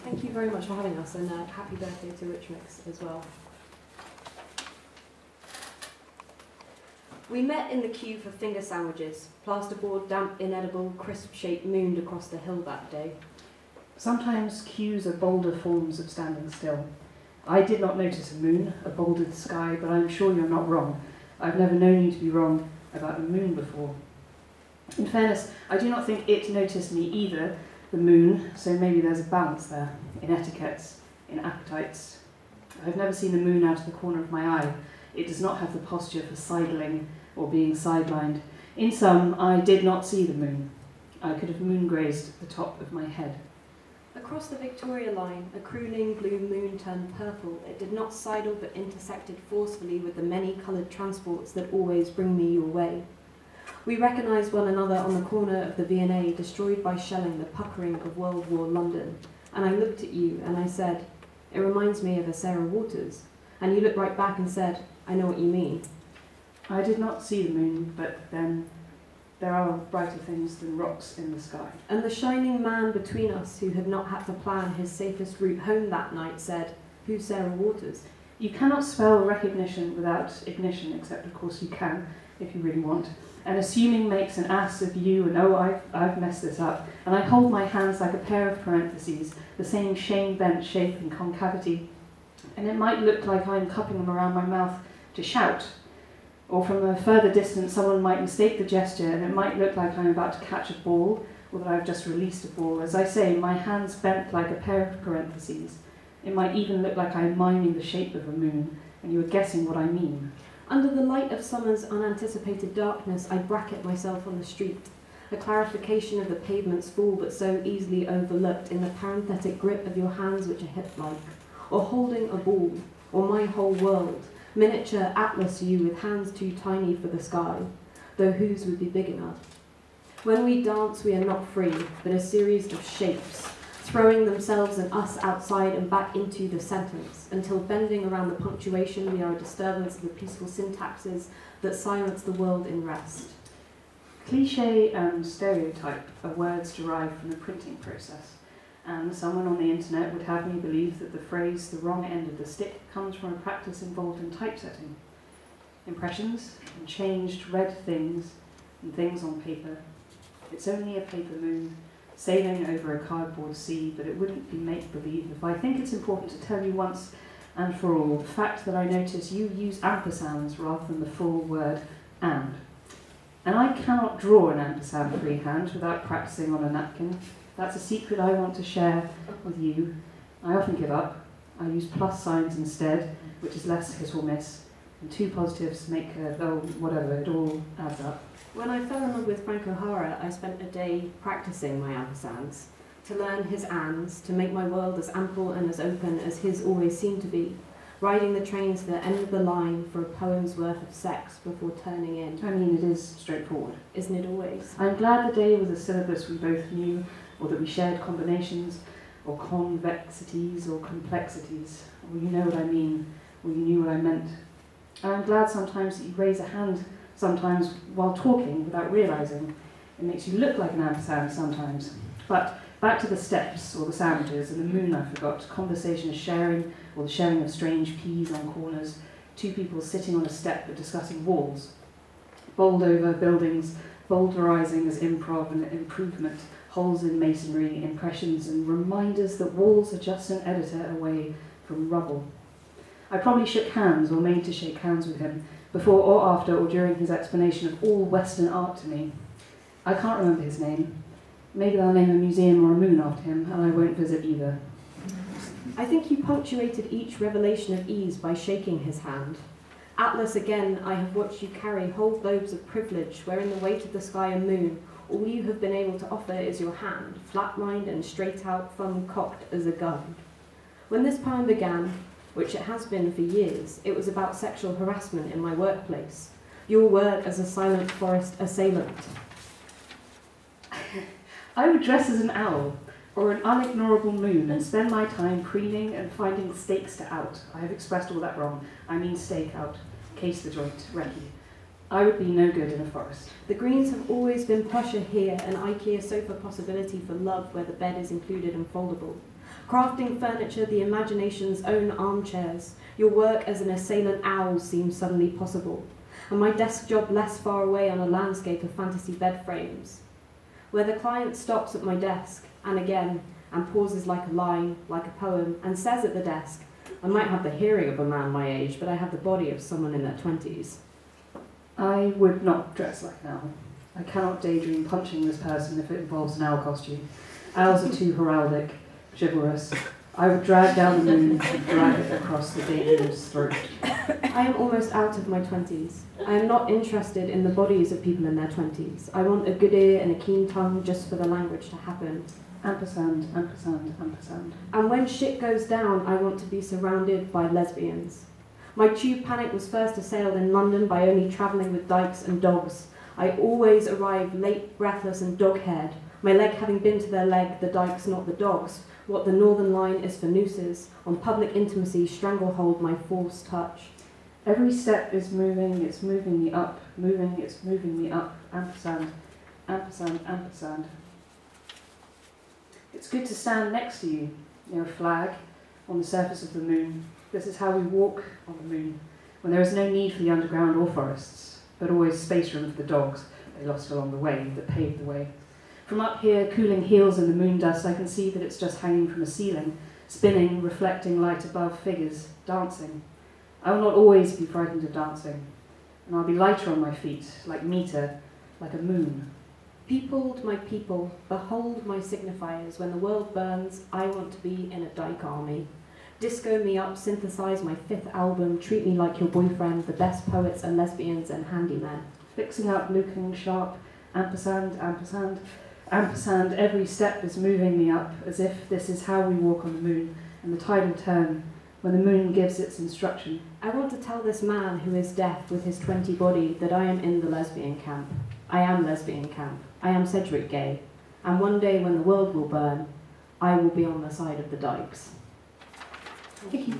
Thank you very much for having us, and happy birthday to Rich Mix as well. We met in the queue for finger sandwiches, plasterboard, damp, inedible, crisp shape mooned across the hill that day. Sometimes queues are bolder forms of standing still. I did not notice a moon, a bouldered sky, but I'm sure you're not wrong. I've never known you to be wrong about the moon before. In fairness, I do not think it noticed me either, the moon, so maybe there's a balance there, in etiquettes, in appetites. I've never seen the moon out of the corner of my eye. It does not have the posture for sidling or being sidelined. In sum, I did not see the moon. I could have moon-grazed the top of my head. Across the Victoria line, a crooning blue moon turned purple. It did not sidle but intersected forcefully with the many-coloured transports that always bring me your way. We recognised one another on the corner of the V&A, destroyed by shelling, the puckering of World War London. And I looked at you and I said, it reminds me of a Sarah Waters. And you looked right back and said, I know what you mean. I did not see the moon, but then there are brighter things than rocks in the sky. And the shining man between us, who had not had to plan his safest route home that night, said, who's Sarah Waters? You cannot spell recognition without ignition, except of course you can, if you really want. And assuming makes an ass of you, and oh, I've messed this up. And I hold my hands like a pair of parentheses, the same shame-bent shape and concavity. And it might look like I'm cupping them around my mouth to shout. Or from a further distance, someone might mistake the gesture, and it might look like I'm about to catch a ball, or that I've just released a ball. As I say, my hands bent like a pair of parentheses. It might even look like I'm miming the shape of a moon, and you are guessing what I mean. Under the light of summer's unanticipated darkness, I bracket myself on the street, a clarification of the pavement's fall but so easily overlooked in the parenthetic grip of your hands which are hip-like, or holding a ball, or my whole world, miniature atlas you with hands too tiny for the sky, though whose would be big enough. When we dance, we are not free, but a series of shapes, throwing themselves and us outside and back into the sentence, until bending around the punctuation we are a disturbance of the peaceful syntaxes that silence the world in rest. Cliché and stereotype are words derived from the printing process, and someone on the internet would have me believe that the phrase the wrong end of the stick comes from a practice involved in typesetting. Impressions and changed red things and things on paper. It's only a paper moon, sailing over a cardboard sea, but it wouldn't be make-believe if I think it's important to tell you once and for all the fact that I notice you use ampersands rather than the full word and. And I cannot draw an ampersand freehand without practicing on a napkin. That's a secret I want to share with you. I often give up. I use plus signs instead, which is less hit or miss, and two positives make whatever, it all adds up. When I fell in love with Frank O'Hara, I spent a day practicing my ampersands, to learn his ands, to make my world as ample and as open as his always seemed to be, riding the train to the end of the line for a poem's worth of sex before turning in. I mean, it is straightforward. Isn't it always? I'm glad the day was a syllabus we both knew, or that we shared combinations, or convexities, or complexities, or you know what I mean, or you knew what I meant. And I'm glad sometimes that you raise a hand sometimes while talking without realising. It makes you look like an ampersand sometimes. But back to the steps, or the sandwiches, and the moon I forgot, conversation sharing, or the sharing of strange peas on corners, two people sitting on a step but discussing walls. Bowled over buildings, boulderising as improv and improvement, holes in masonry, impressions and reminders that walls are just an editor away from rubble. I probably shook hands or made to shake hands with him, before or after or during his explanation of all Western art to me. I can't remember his name. Maybe they'll name a museum or a moon after him, and I won't visit either. I think you punctuated each revelation of ease by shaking his hand. Atlas, again, I have watched you carry whole globes of privilege, wherein the weight of the sky and moon, all you have been able to offer is your hand, flat-lined and straight out, thumb cocked as a gun. When this poem began, which it has been for years, it was about sexual harassment in my workplace. Your word as a silent forest assailant. I would dress as an owl, or an unignorable moon, and spend my time preening and finding stakes to out. I have expressed all that wrong. I mean stake out, case the joint, recce. I would be no good in a forest. The greens have always been Prussia here, an IKEA sofa possibility for love where the bed is included and foldable. Crafting furniture, the imagination's own armchairs. Your work as an assailant owl seems suddenly possible. And my desk job less far away on a landscape of fantasy bed frames. Where the client stops at my desk, and again, and pauses like a line, like a poem, and says at the desk, I might have the hearing of a man my age, but I have the body of someone in their 20s. I would not dress like an owl. I cannot daydream punching this person if it involves an owl costume. Owls are too heraldic, chivalrous. I would drag down the moon and drag it across the daydream's throat. I am almost out of my 20s. I am not interested in the bodies of people in their 20s. I want a good ear and a keen tongue just for the language to happen. Ampersand, ampersand, ampersand. And when shit goes down, I want to be surrounded by lesbians. My tube panic was first assailed in London by only travelling with dykes and dogs. I always arrive late, breathless and dog-haired. My leg having been to their leg, the dykes not the dogs. What the northern line is for nooses. On public intimacy, stranglehold my forced touch. Every step is moving, it's moving me up. Moving, it's moving me up. Ampersand, ampersand, ampersand. It's good to stand next to you, near a flag, on the surface of the moon. This is how we walk on the moon, when there is no need for the underground or forests, but always space room for the dogs they lost along the way, that paved the way. From up here, cooling heels in the moon dust, I can see that it's just hanging from a ceiling, spinning, reflecting light above figures, dancing. I will not always be frightened of dancing, and I'll be lighter on my feet, like meter, like a moon. Peopled my people, behold my signifiers. When the world burns, I want to be in a dyke army. Disco me up, synthesize my 5th album, treat me like your boyfriend, the best poets are lesbians and handymen. Fixing up, looking sharp, ampersand, ampersand, ampersand, every step is moving me up, as if this is how we walk on the moon, and the tidal turn, when the moon gives its instruction. I want to tell this man who is deaf with his 20 body that I am in the lesbian camp. I am lesbian camp. I am Cedric Gay. And one day when the world will burn, I will be on the side of the dykes. Thank you.